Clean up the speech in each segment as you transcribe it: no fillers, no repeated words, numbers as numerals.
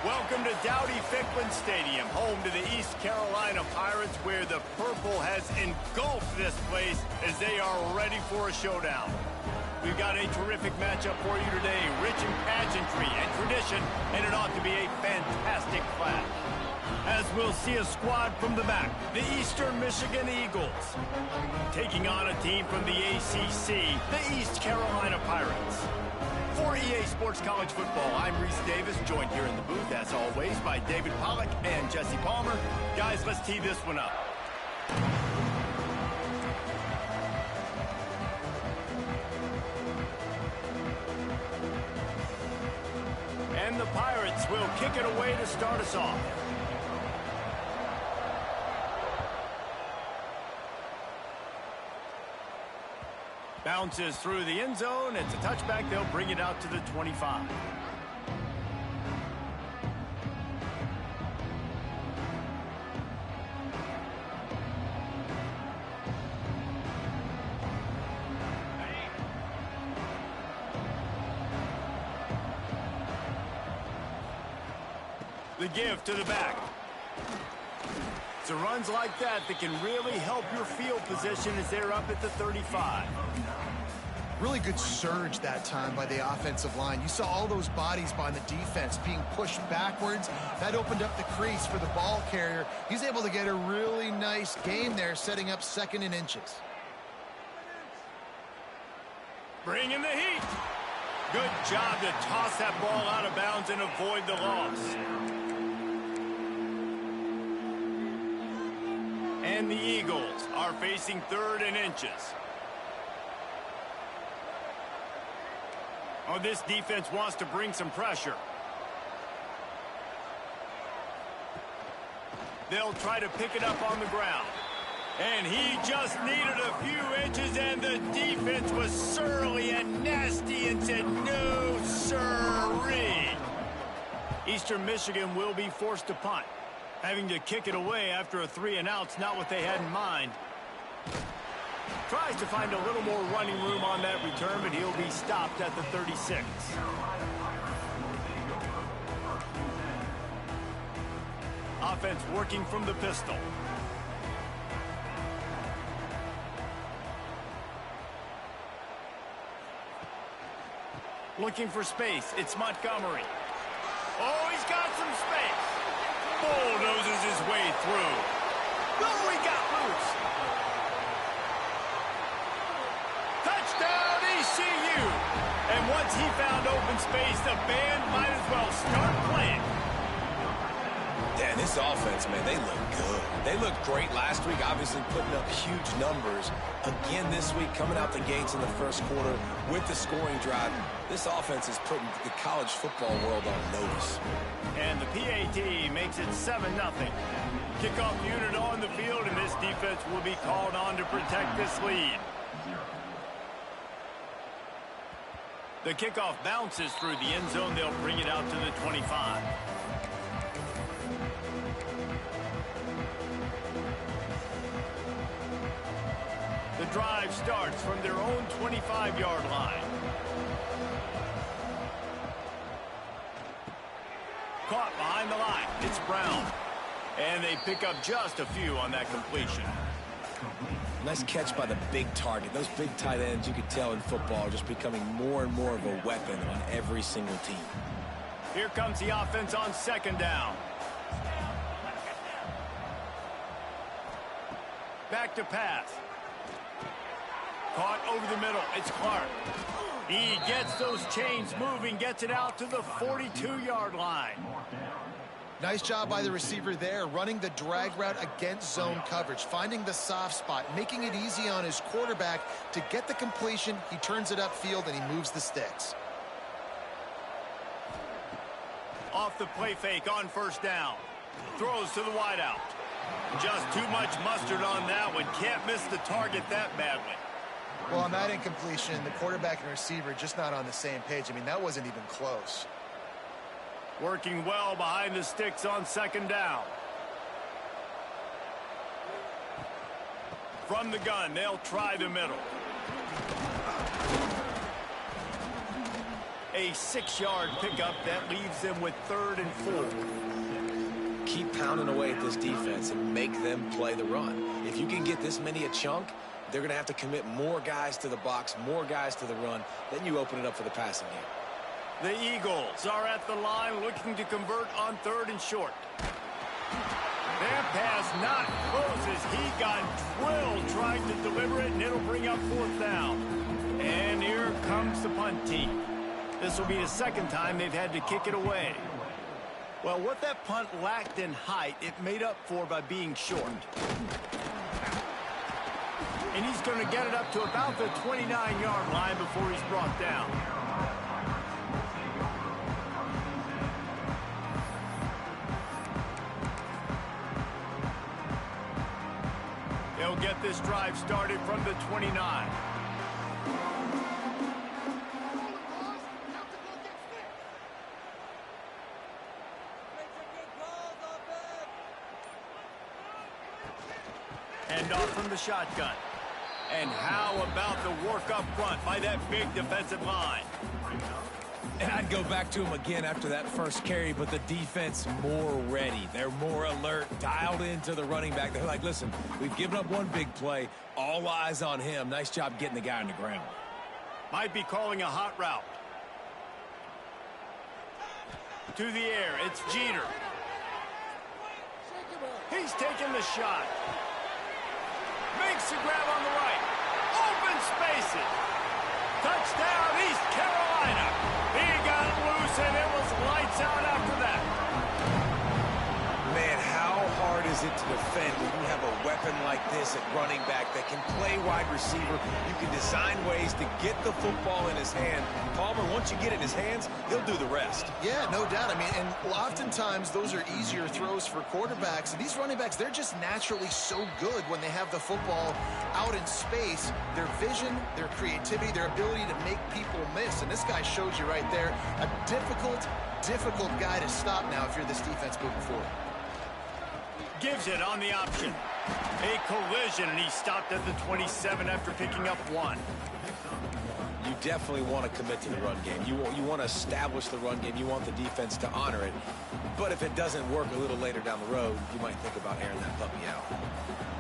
Welcome to Dowdy-Ficklen Stadium, home to the East Carolina Pirates, where the purple has engulfed this place as they are ready for a showdown. We've got a terrific matchup for you today, rich in pageantry and tradition, and it ought to be a fantastic clash. As we'll see a squad from the back, the Eastern Michigan Eagles, taking on a team from the ACC, the East Carolina Pirates. For EA Sports College Football, I'm Reese Davis, joined here in the booth, as always, by David Pollack and Jesse Palmer. Guys, let's tee this one up. And the Pirates will kick it away to start us off. Bounces through the end zone. It's a touchback. They'll bring it out to the 25. The give to the back. So runs like that can really help your field position as they're up at the 35. Really good surge that time by the offensive line. You saw all those bodies by the defense being pushed backwards. That opened up the crease for the ball carrier. He's able to get a really nice gain there, setting up 2nd and inches. Bring in the heat. Good job to toss that ball out of bounds and avoid the loss. And the Eagles are facing 3rd and inches. Oh, this defense wants to bring some pressure. They'll try to pick it up on the ground. And he just needed a few inches, and the defense was surly and nasty and said, no, sirree. Eastern Michigan will be forced to punt. Having to kick it away after a 3-and-out's not what they had in mind. Tries to find a little more running room on that return, but he'll be stopped at the 36. Offense working from the pistol. Looking for space. It's Montgomery. Oh, he's got some space. Bulldozes his way through. Oh, he got loose. Touchdown, ECU. And once he found open space, the band might as well start playing. Yeah, this offense, man, they look good. They looked great last week, obviously putting up huge numbers. Again this week, coming out the gates in the first quarter with the scoring drive. This offense is putting the college football world on notice. And the PAT makes it 7-0. Kickoff unit on the field, and this defense will be called on to protect this lead. The kickoff bounces through the end zone. They'll bring it out to the 25. The drive starts from their own 25-yard line. Caught behind the line. It's Brown. And they pick up just a few on that completion. Nice catch by the big target. Those big tight ends, you could tell in football, are just becoming more and more of a weapon on every single team. Here comes the offense on 2nd down. Back to pass. Caught over the middle. It's Clark. He gets those chains moving, gets it out to the 42-yard line. Nice job by the receiver there, running the drag route against zone coverage, finding the soft spot, making it easy on his quarterback to get the completion. He turns it upfield, and he moves the sticks. Off the play fake on 1st down. Throws to the wideout. Just too much mustard on that one. Can't miss the target that badly. Well, on that incompletion, the quarterback and receiver just not on the same page. I mean, that wasn't even close. Working well behind the sticks on 2nd down. From the gun, they'll try the middle. A 6-yard pickup that leaves them with 3rd and 4. Keep pounding away at this defense and make them play the run. If you can get this many a chunk, they're going to have to commit more guys to the box, more guys to the run. Then you open it up for the passing game. The Eagles are at the line looking to convert on 3rd and short. Their pass not closes. He got drilled trying to deliver it, and it'll bring up 4th down. And here comes the punt team. This will be the 2nd time they've had to kick it away. Well, what that punt lacked in height, it made up for by being short. And he's going to get it up to about the 29-yard line before he's brought down. They'll get this drive started from the 29. Hand off from the shotgun. And how about the work up front by that big defensive line? And I'd go back to him again after that first carry, but the defense more ready. They're more alert, dialed into the running back. They're like, listen, we've given up one big play. All eyes on him. Nice job getting the guy on the ground. Might be calling a hot route. To the air, it's Jeter. He's taking the shot. Makes the grab on the right. Open spaces. Touchdown, East Carolina. He got loose, and it was lights out after that. Man, how hard is it to defend when you have a weapon like this at running back that can play wide receiver? You can design ways to get the football in his hand. Palmer, once you get it in his hands, he'll do the rest. Yeah, no doubt. I mean, and oftentimes those are easier throws for quarterbacks. And these running backs, they're just naturally so good when they have the football out in space. Their vision, their creativity, their ability to make people miss. And this guy shows you right there, a difficult guy to stop now if you're this defense moving forward. Gives it on the option. A collision, and he stopped at the 27 after picking up 1. You definitely want to commit to the run game. You want to establish the run game. You want the defense to honor it. But if it doesn't work a little later down the road, you might think about airing that puppy out.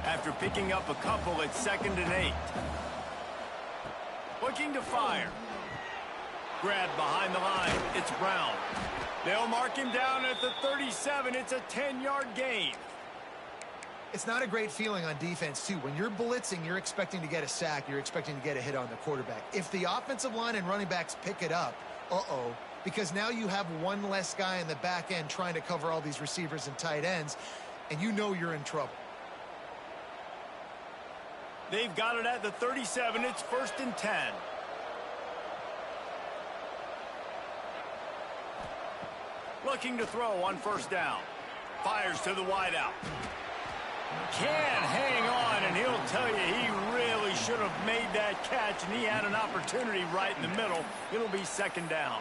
After picking up a couple, it's 2nd and 8. Looking to fire. Grabbed behind the line. It's Brown. They'll mark him down at the 37. It's a 10-yard gain. It's not a great feeling on defense, too. When you're blitzing, you're expecting to get a sack. You're expecting to get a hit on the quarterback. If the offensive line and running backs pick it up, because now you have one less guy in the back end trying to cover all these receivers and tight ends, and you know you're in trouble. They've got it at the 37. It's 1st and 10. Looking to throw on 1st down. Fires to the wideout. Can't hang on, and he'll tell you he really should have made that catch, and he had an opportunity right in the middle. It'll be 2nd down.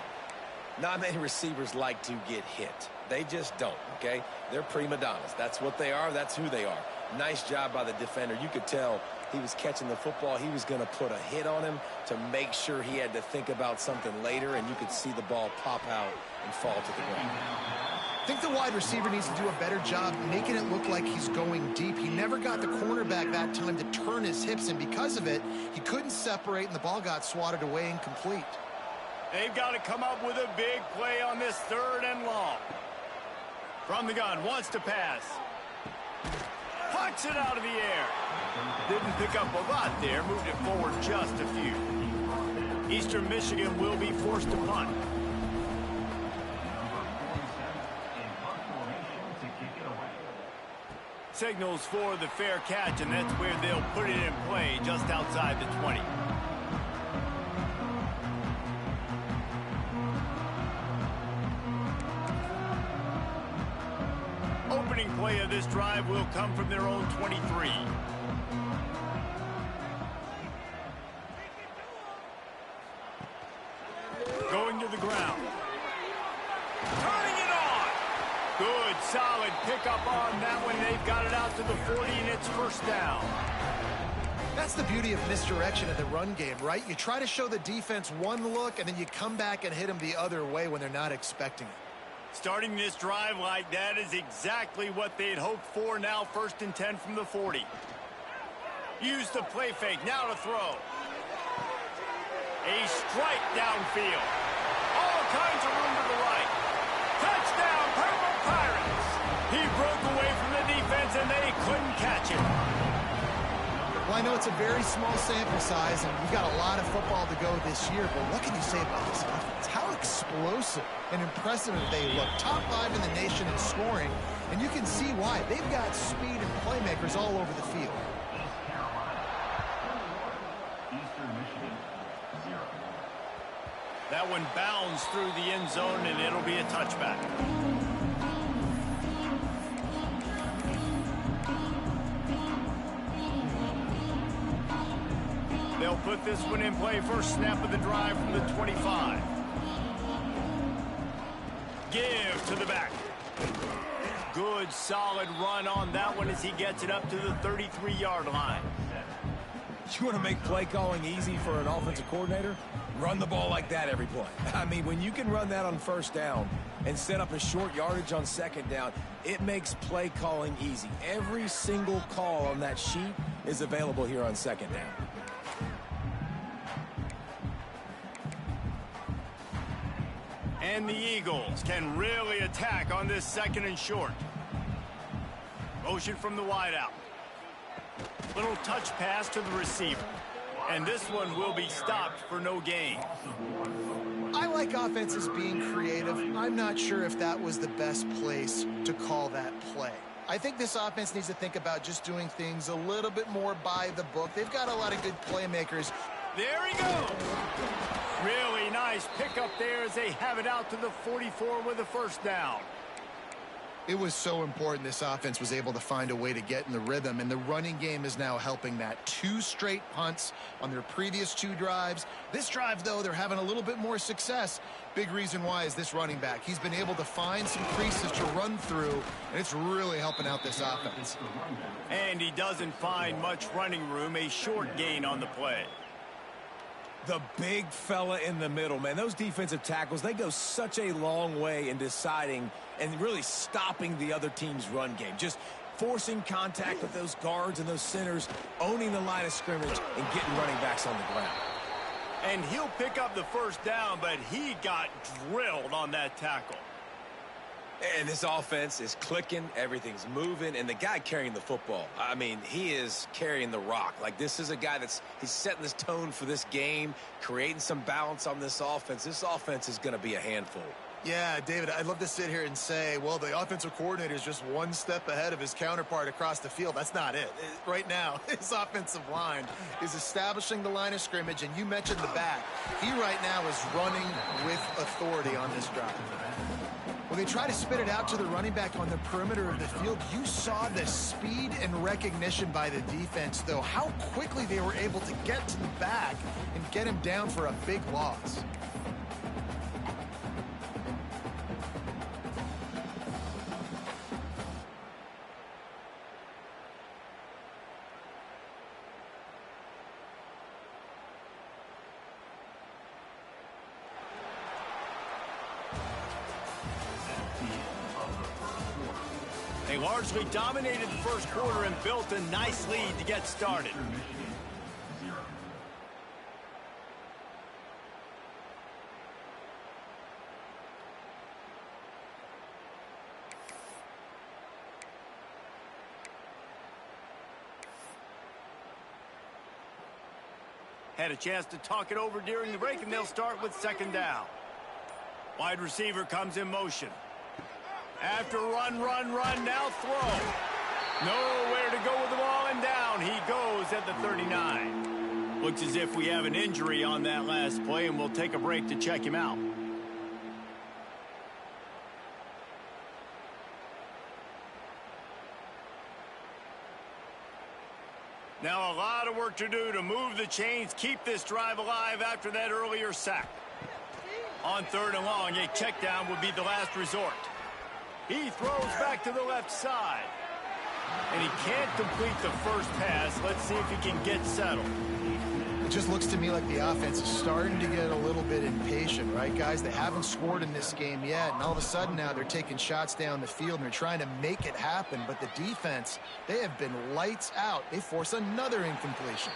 Not many receivers like to get hit. They just don't, okay? They're prima donnas. That's what they are. That's who they are. Nice job by the defender. You could tell he was catching the football. He was going to put a hit on him to make sure he had to think about something later, and you could see the ball pop out and fall to the ground. I think the wide receiver needs to do a better job making it look like he's going deep. He never got the cornerback that time to turn his hips, and because of it, he couldn't separate, and the ball got swatted away incomplete. They've got to come up with a big play on this 3rd and long. From the gun, wants to pass. Puncks it out of the air. Didn't pick up a lot there, moved it forward just a few. Eastern Michigan will be forced to punt. Signals for the fair catch, and that's where they'll put it in play just outside the 20. Opening play of this drive will come from their own 23. Going to the ground. Turning it on. Good, solid pickup on that one. They've got it out to the 40, and it's 1st down. That's the beauty of misdirection in the run game, right? You try to show the defense one look, and then you come back and hit them the other way when they're not expecting it. Starting this drive like that is exactly what they'd hoped for. Now 1st and 10 from the 40. Use the play fake, now to throw. A strike downfield. All kinds of room to the right. Touchdown, Purple Pirates. He broke away from the defense, and they couldn't catch him. Well, I know it's a very small sample size, and we've got a lot of football to go this year, but what can you say about this offense? How explosive and impressive they look. Top 5 in the nation in scoring, and you can see why. They've got speed and playmakers all over the field. That one bounds through the end zone, and it'll be a touchback. They'll put this one in play. First snap of the drive from the 25. Give to the back. Good, solid run on that one as he gets it up to the 33-yard line. You want to make play calling easy for an offensive coordinator? Run the ball like that every play. I mean, when you can run that on 1st down and set up a short yardage on 2nd down, it makes play calling easy. Every single call on that sheet is available here on 2nd down. And the Eagles can really attack on this 2nd and short. Motion from the wideout. Little touch pass to the receiver. And this one will be stopped for no gain. I like offenses being creative. I'm not sure if that was the best place to call that play. I think this offense needs to think about just doing things a little bit more by the book. They've got a lot of good playmakers. There he goes. Really nice pickup there as they have it out to the 44 with a 1st down. It was so important this offense was able to find a way to get in the rhythm, and the running game is now helping that. 2 straight punts on their previous 2 drives. This drive, though, they're having a little bit more success. Big reason why is this running back. He's been able to find some creases to run through, and it's really helping out this offense. And he doesn't find much running room. A short gain on the play. The big fella in the middle, man. Those defensive tackles, they go such a long way in deciding and really stopping the other team's run game. Just forcing contact with those guards and those centers, owning the line of scrimmage, and getting running backs on the ground. And he'll pick up the 1st down, but he got drilled on that tackle. And this offense is clicking, everything's moving, and the guy carrying the football, I mean, he is carrying the rock. Like, this is a guy he's setting this tone for this game, creating some balance on this offense. This offense is going to be a handful. Yeah, David, I'd love to sit here and say, well, the offensive coordinator is just one step ahead of his counterpart across the field. That's not it. Right now, his offensive line is establishing the line of scrimmage, and you mentioned the back. He right now is running with authority on this drive. When they try to spit it out to the running back on the perimeter of the field, you saw the speed and recognition by the defense, though, how quickly they were able to get to the back and get him down for a big loss. They largely dominated the 1st quarter and built a nice lead to get started. Had a chance to talk it over during the break, and they'll start with 2nd down. Wide receiver comes in motion. After run, now throw. Nowhere to go with the ball, and down he goes at the 39. Looks as if we have an injury on that last play, and we'll take a break to check him out. Now a lot of work to do to move the chains, keep this drive alive after that earlier sack. On 3rd and long, a check down would be the last resort. He throws back to the left side. And he can't complete the first pass. Let's see if he can get settled. It just looks to me like the offense is starting to get a little bit impatient, right, guys? They haven't scored in this game yet, and all of a sudden now they're taking shots down the field and they're trying to make it happen. But the defense, they have been lights out. They force another incompletion.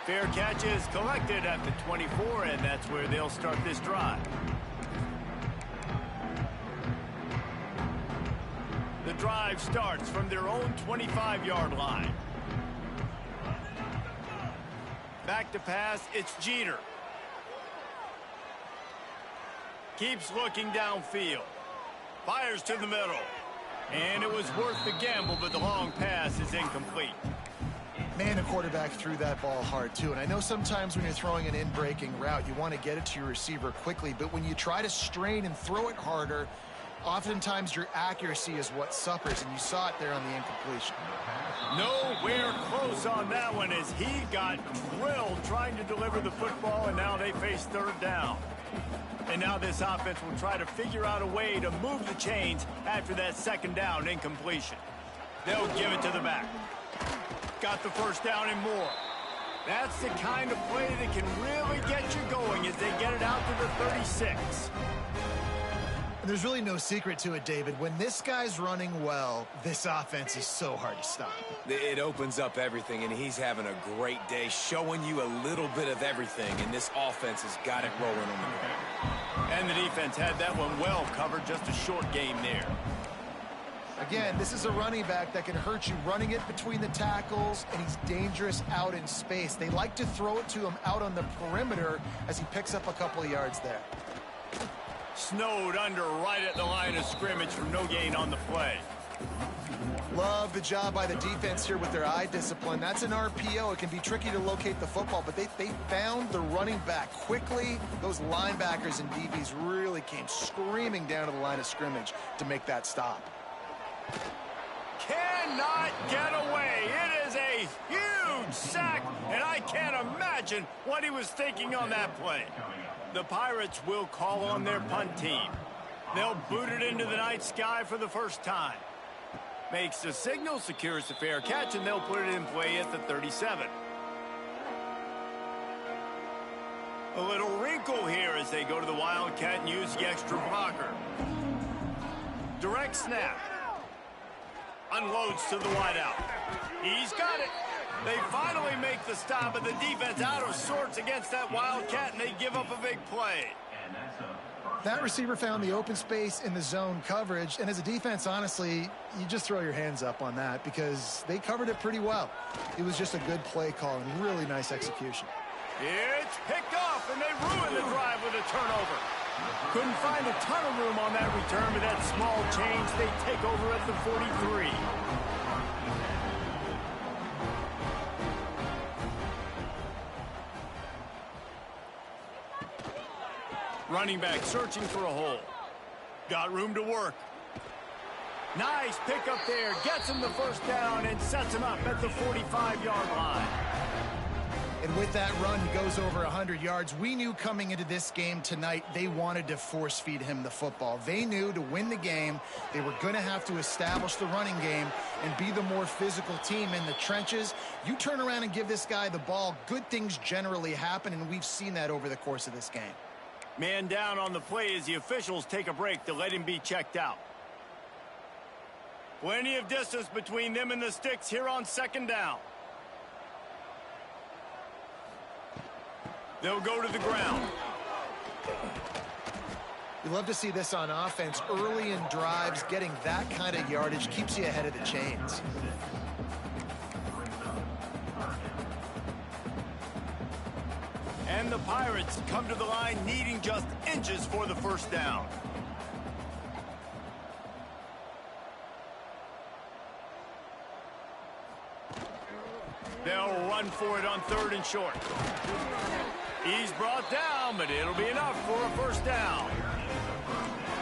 Fair catch is collected at the 24, and that's where they'll start this drive. The drive starts from their own 25-yard line. Back to pass, it's Jeter. Keeps looking downfield. Fires to the middle. And it was worth the gamble, but the long pass is incomplete. Man, the quarterback threw that ball hard, too. And I know sometimes when you're throwing an in-breaking route, you want to get it to your receiver quickly. But when you try to strain and throw it harder, oftentimes your accuracy is what suffers, and you saw it there on the incompletion. Nowhere close on that one as he got drilled trying to deliver the football, and now they face third down. And now this offense will try to figure out a way to move the chains after that second down incompletion. They'll give it to the back. Got the first down and more. That's the kind of play that can really get you going as they get it out to the 36. And there's really no secret to it, David. When this guy's running well, this offense is so hard to stop. It opens up everything, and he's having a great day, showing you a little bit of everything, and this offense has got it rolling on the ground. And the defense had that one well covered, just a short game there. Again, this is a running back that can hurt you running it between the tackles, and he's dangerous out in space. They like to throw it to him out on the perimeter as he picks up a couple of yards there. Snowed under right at the line of scrimmage for no gain on the play. Love the job by the defense here with their eye discipline. That's an RPO. It can be tricky to locate the football, but they found the running back quickly. Those linebackers and DBs really came screaming down to the line of scrimmage to make that stop. Cannot get away. It is a huge sack, and I can't imagine what he was thinking on that play. The Pirates will call on their punt team. They'll boot it into the night sky for the first time. Makes the signal, secures the fair catch, and they'll put it in play at the 37. A little wrinkle here as they go to the Wildcat and use the extra blocker. Direct snap. Unloads to the wideout. He's got it. They finally make the stop, but the defense out of sorts against that Wildcat, and they give up a big play. That receiver found the open space in the zone coverage, and as a defense, honestly, you just throw your hands up on that because they covered it pretty well. It was just a good play call and really nice execution. It's picked off, and they ruin the drive with a turnover. Couldn't find a ton of room on that return, but that small change, they take over at the 43. Running back searching for a hole. Got room to work. Nice pickup there. Gets him the first down and sets him up at the 45-yard line. And with that run, he goes over 100 yards. We knew coming into this game tonight, they wanted to force-feed him the football. They knew to win the game, they were going to have to establish the running game and be the more physical team in the trenches. You turn around and give this guy the ball, good things generally happen, and we've seen that over the course of this game. Man down on the play as the officials take a break to let him be checked out. Plenty of distance between them and the sticks here on second down. They'll go to the ground. You love to see this on offense. Early in drives, getting that kind of yardage keeps you ahead of the chains. And the Pirates come to the line needing just inches for the first down. They'll run for it on third and short. He's brought down, but it'll be enough for a first down.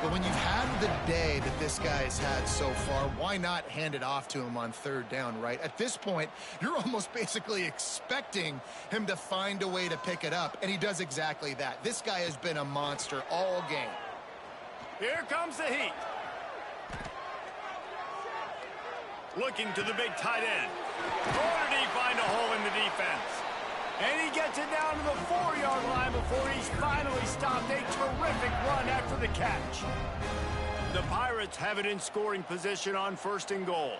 But when you've had the day that this guy's had so far, why not hand it off to him on third down, right? At this point, you're almost basically expecting him to find a way to pick it up, and he does exactly that. This guy has been a monster all game. Here comes the heat. looking to the big tight end. Nor did he find a hole in the defense. And he gets it down to the 4-yard line before he's finally stopped. A terrific run after the catch. The Pirates have it in scoring position on 1st and goal.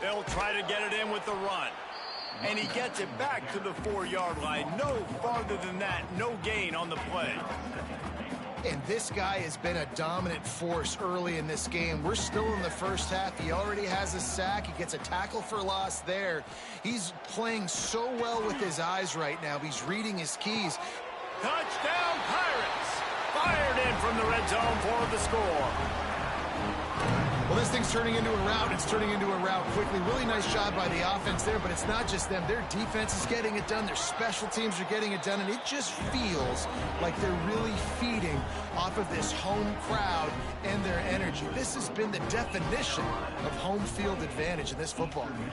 They'll try to get it in with the run. And he gets it back to the 4-yard line. No farther than that. No gain on the play. And this guy has been a dominant force early in this game. We're still in the first half. He already has a sack. He gets a tackle for loss there. He's playing so well with his eyes right now. He's reading his keys. Touchdown, Pirates! Fired in from the red zone for the score. Well, this thing's turning into a rout. It's turning into a rout quickly. Really nice job by the offense there, but it's not just them. Their defense is getting it done. Their special teams are getting it done, and it just feels like they're really feeding off of this home crowd and their energy. This has been the definition of home field advantage in this football game.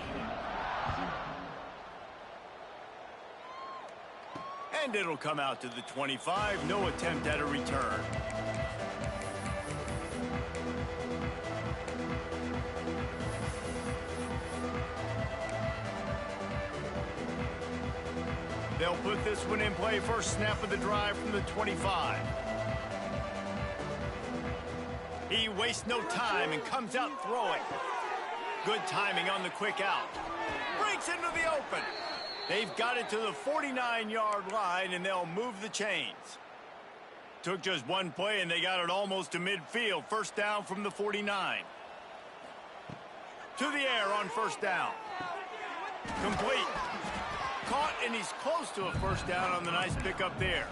And it'll come out to the 25. No attempt at a return. They'll put this one in play. First snap of the drive from the 25. He wastes no time and comes out throwing. Good timing on the quick out. Breaks into the open. They've got it to the 49-yard line, and they'll move the chains. Took just one play, and they got it almost to midfield. First down from the 49. To the air on first down. Complete. Caught, and he's close to a first down on the nice pickup there.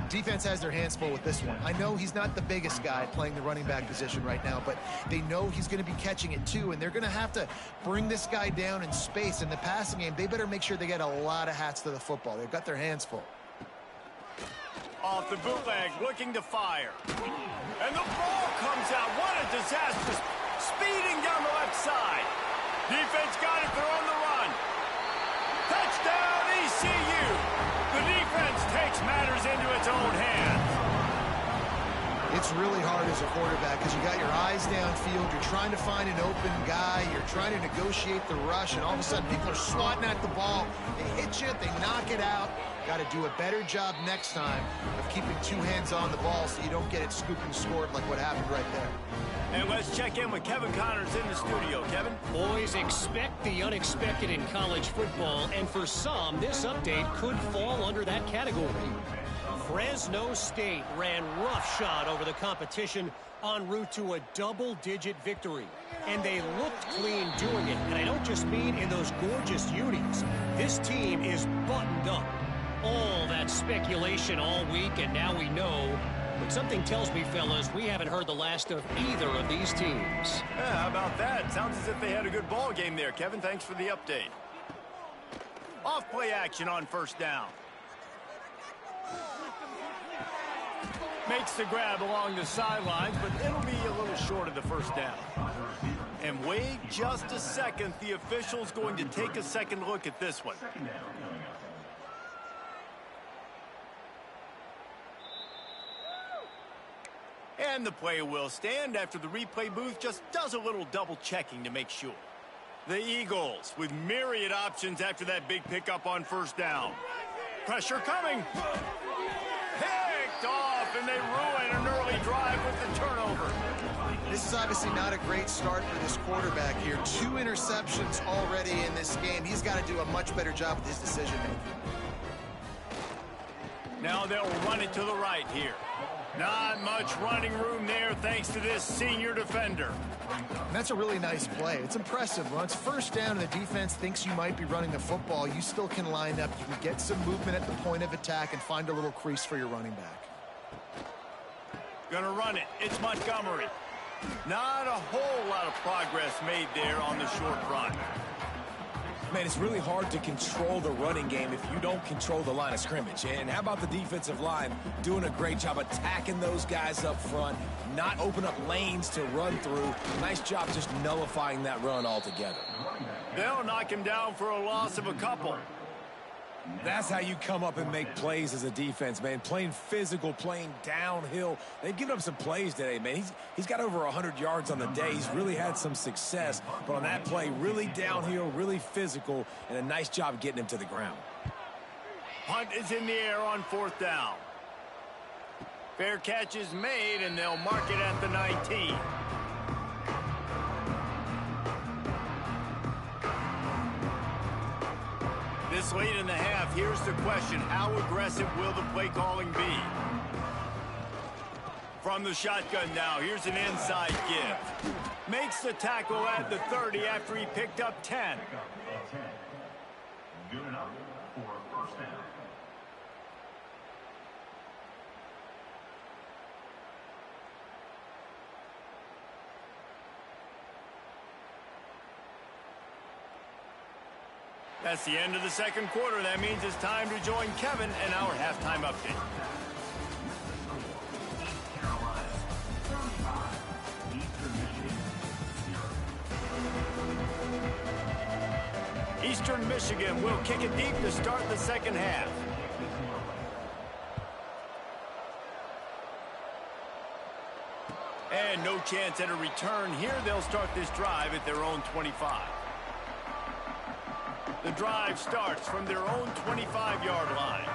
Defense has their hands full with this one. I know he's not the biggest guy playing the running back position right now, but they know he's going to be catching it too, and they're going to have to bring this guy down in space. In the passing game, they better make sure they get a lot of hats to the football. They've got their hands full. Off the bootleg, looking to fire. And the ball comes out. What a disaster. Speeding down the left side. Defense got it. They're on the run. Touchdown, ECU. The defense takes matters into its own hands. It's really hard as a quarterback because you got your eyes downfield. You're trying to find an open guy. You're trying to negotiate the rush, and all of a sudden people are swatting at the ball. They hit you. They knock it out. Got to do a better job next time of keeping two hands on the ball so you don't get it scooped and scored like what happened right there. And let's check in with Kevin Connors in the studio. Kevin? Boys, expect the unexpected in college football, and for some, this update could fall under that category. Fresno State ran roughshod over the competition en route to a double-digit victory. And they looked clean doing it. And I don't just mean in those gorgeous unis. This team is buttoned up. All that speculation all week, and now we know. But something tells me, fellas, we haven't heard the last of either of these teams. Yeah, how about that? Sounds as if they had a good ball game there, Kevin. Thanks for the update. Off-play action on first down. Makes the grab along the sidelines, but it'll be a little short of the first down. And wait just a second. The official's going to take a second look at this one. And the play will stand after the replay booth just does a little double checking to make sure. The Eagles with myriad options after that big pickup on first down. Pressure coming. Picked off, and they ruin an early drive with the turnover. This is obviously not a great start for this quarterback here. 2 interceptions already in this game. He's got to do a much better job with his decision-making. Now they'll run it to the right here. Not much running room there thanks to this senior defender. And that's a really nice play. It's impressive. When it's first down and the defense thinks you might be running the football, you still can line up. You can get some movement at the point of attack and find a little crease for your running back. Gonna run it. It's Montgomery. Not a whole lot of progress made there on the short run. Man, it's really hard to control the running game if you don't control the line of scrimmage. And how about the defensive line doing a great job attacking those guys up front, not open up lanes to run through. Nice job just nullifying that run altogether. They'll knock him down for a loss of a couple. That's how you come up and make plays as a defense, man. Playing physical, playing downhill. They've given up some plays today, man. He's got over 100 yards on the day. He's really had some success. But on that play, really downhill, really physical, and a nice job getting him to the ground. Punt is in the air on 4th down. Fair catch is made, and they'll mark it at the 19. This late in the half, here's the question. How aggressive will the play calling be? From the shotgun now, here's an inside give. Makes the tackle at the 30 after he picked up 10. Good enough for a first down. That's the end of the second quarter. That means it's time to join Kevin and our halftime update. Eastern Michigan will kick it deep to start the second half. And no chance at a return here. They'll start this drive at their own 25. The drive starts from their own 25-yard line.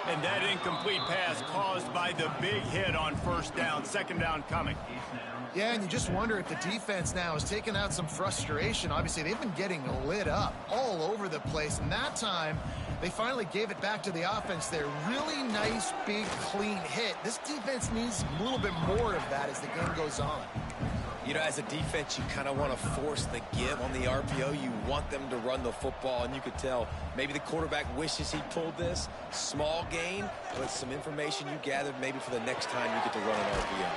And that incomplete pass caused by the big hit on first down. Second down coming. Yeah, and you just wonder if the defense now has taken out some frustration. Obviously, they've been getting lit up all over the place. And that time, they finally gave it back to the offense there. Really nice, big, clean hit. This defense needs a little bit more of that as the game goes on. You know, as a defense, you kind of want to force the give on the RPO. You want them to run the football, and you could tell maybe the quarterback wishes he pulled this. Small gain, but some information you gathered maybe for the next time you get to run an RPO.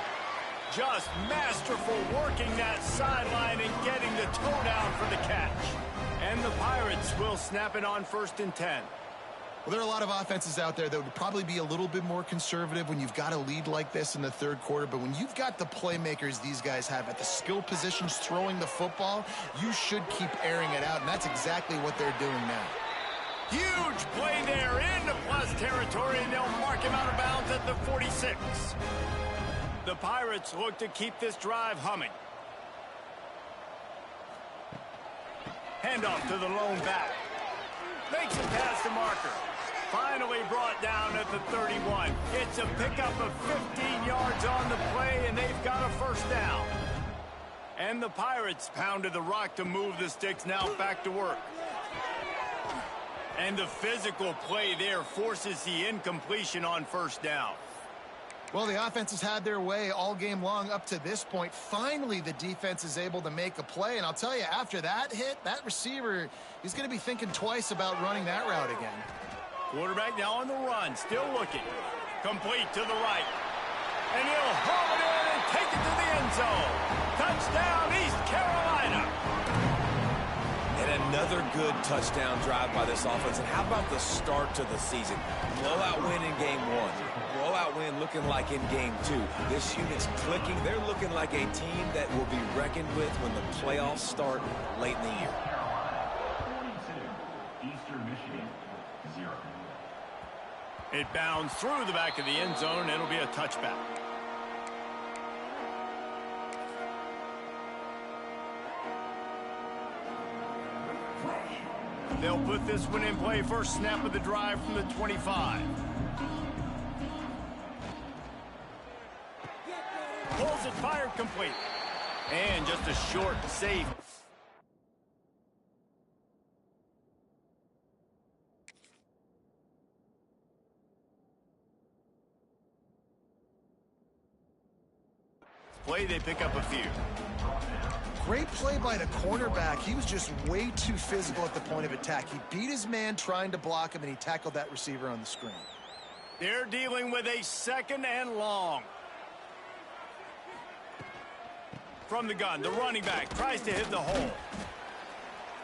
Just masterful working that sideline and getting the toe down for the catch. And the Pirates will snap it on 1st and 10. Well, there are a lot of offenses out there that would probably be a little bit more conservative when you've got a lead like this in the third quarter. But when you've got the playmakers these guys have at the skill positions throwing the football, you should keep airing it out. And that's exactly what they're doing now. Huge play there into plus territory, and they'll mark him out of bounds at the 46. The Pirates look to keep this drive humming. Handoff to the lone back. Makes it past the marker. Finally brought down at the 31. It's a pickup of 15 yards on the play, and they've got a first down. And the Pirates pounded the rock to move the sticks, now back to work. And the physical play there forces the incompletion on first down. Well, the offense has had their way all game long up to this point. Finally, the defense is able to make a play. And I'll tell you, after that hit, that receiver, he's going to be thinking twice about running that route again. Quarterback now on the run, still looking. Complete to the right. And he'll haul it in and take it to the end zone. Touchdown, East Carolina. And another good touchdown drive by this offense. And how about the start to the season? Blowout win in game 1. Blowout win looking like in game 2. This unit's clicking. They're looking like a team that will be reckoned with when the playoffs start late in the year. 42, Eastern Michigan, 0. It bounds through the back of the end zone, and it'll be a touchback. They'll put this one in play. First snap of the drive from the 25. Pulls it, fired, complete. And just a short save. Play, they pick up a few. Great play by the cornerback. He was just way too physical at the point of attack. He beat his man trying to block him, and he tackled that receiver on the screen. They're dealing with a second and long. From the gun, the running back tries to hit the hole.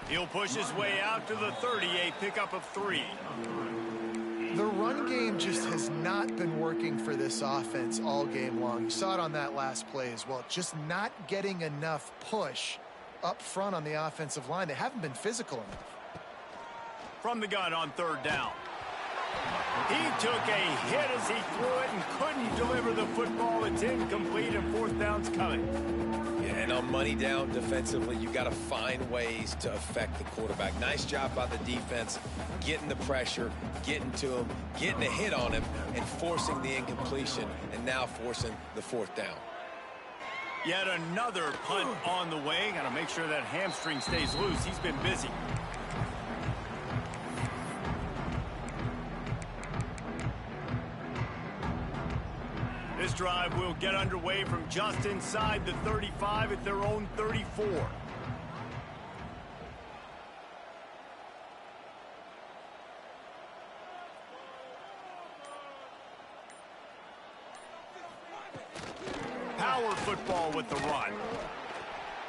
He'll push his way out to the 30, a pickup of 3. The run game just has not been working for this offense all game long. You saw it on that last play as well. Just not getting enough push up front on the offensive line. They haven't been physical enough. From the gun on third down. He took a hit as he threw it and couldn't deliver the football. It's incomplete and fourth down's coming. Yeah, and on money down defensively, you got to find ways to affect the quarterback. Nice job by the defense, getting the pressure, getting to him, getting a hit on him, and forcing the incompletion, and now forcing the fourth down. Yet another punt on the way. Got to make sure that hamstring stays loose. He's been busy. This drive will get underway from just inside the 35 at their own 34. Power football with the run.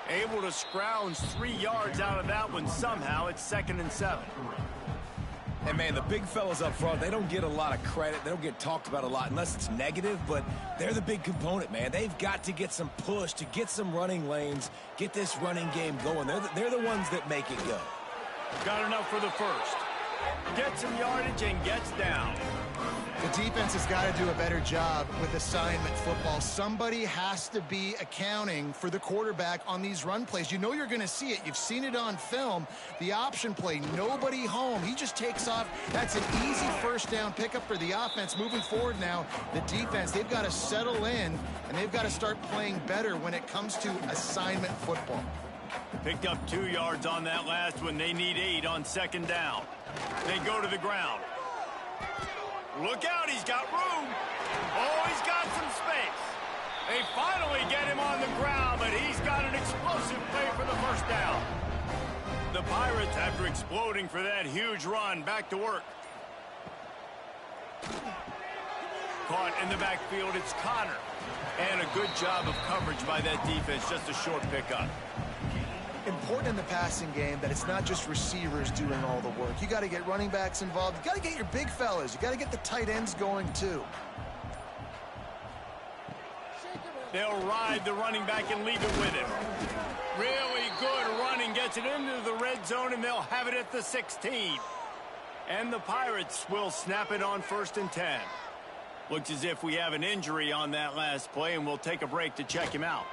Able to scrounge 3 yards out of that one somehow. It's 2nd and 7. And, man, the big fellas up front, they don't get a lot of credit. They don't get talked about a lot unless it's negative, but they're the big component, man. They've got to get some push, to get some running lanes, get this running game going. They're the ones that make it go. Got enough for the first. Gets some yardage and gets down. The defense has got to do a better job with assignment football. Somebody has to be accounting for the quarterback on these run plays. You know you're going to see it. You've seen it on film. The option play, nobody home. He just takes off. That's an easy first down pickup for the offense. Moving forward now, the defense, they've got to settle in, and they've got to start playing better when it comes to assignment football. Picked up 2 yards on that last one. They need 8 on 2nd down. They go to the ground. Look out, he's got room. Oh, he's got some space. They finally get him on the ground, but he's got an explosive play for the first down. The Pirates, after exploding for that huge run, back to work. Caught in the backfield, it's Connor. And a good job of coverage by that defense, just a short pickup. Important in the passing game that it's not just receivers doing all the work. You got to get running backs involved. You got to get your big fellas. You got to get the tight ends going too. They'll ride the running back and leave it with him. Really good running, gets it into the red zone, and they'll have it at the 16. And the Pirates will snap it on 1st and 10. Looks as if we have an injury on that last play, and we'll take a break to check him out.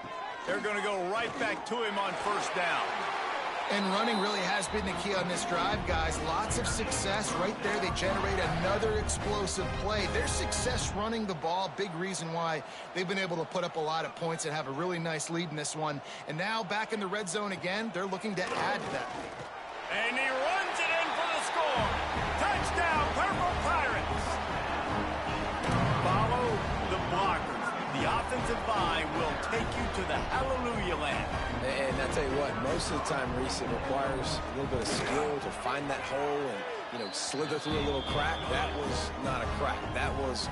They're going to go right back to him on 1st down. And running really has been the key on this drive, guys. Lots of success right there. They generate another explosive play. Their success running the ball, big reason why they've been able to put up a lot of points and have a really nice lead in this one. And now back in the red zone again, they're looking to add to that. And he runs it in for the score. Touchdown, Purple Pirates. Follow the blockers. The offensive line will take you to the hallelujah land. And I tell you what, most of the time, Reese, it requires a little bit of skill to find that hole and, slither through a little crack. That was not a crack. That was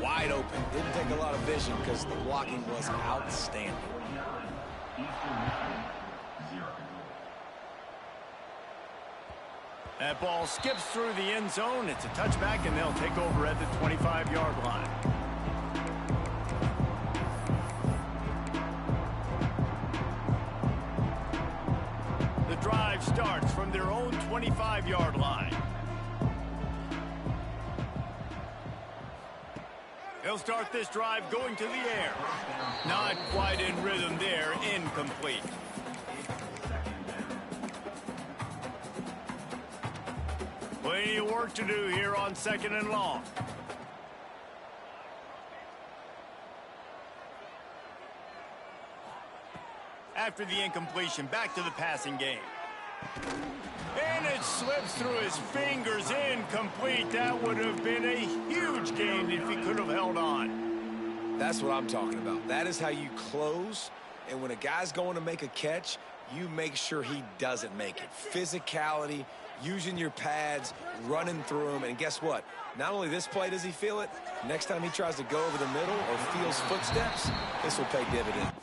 wide open. Didn't take a lot of vision because the blocking was outstanding. That ball skips through the end zone. It's a touchback, and they'll take over at the 25-yard line. The drive starts from their own 25-yard line. They'll start this drive going to the air. Not quite in rhythm there, incomplete. Plenty of work to do here on 2nd and long. After the incompletion, back to the passing game. And it slips through his fingers, incomplete. That would have been a huge gain if he could have held on. That's what I'm talking about. That is how you close, and when a guy's going to make a catch, you make sure he doesn't make it. Physicality, using your pads, running through them, and guess what? Not only this play does he feel it, next time he tries to go over the middle or feels footsteps, this will pay dividends.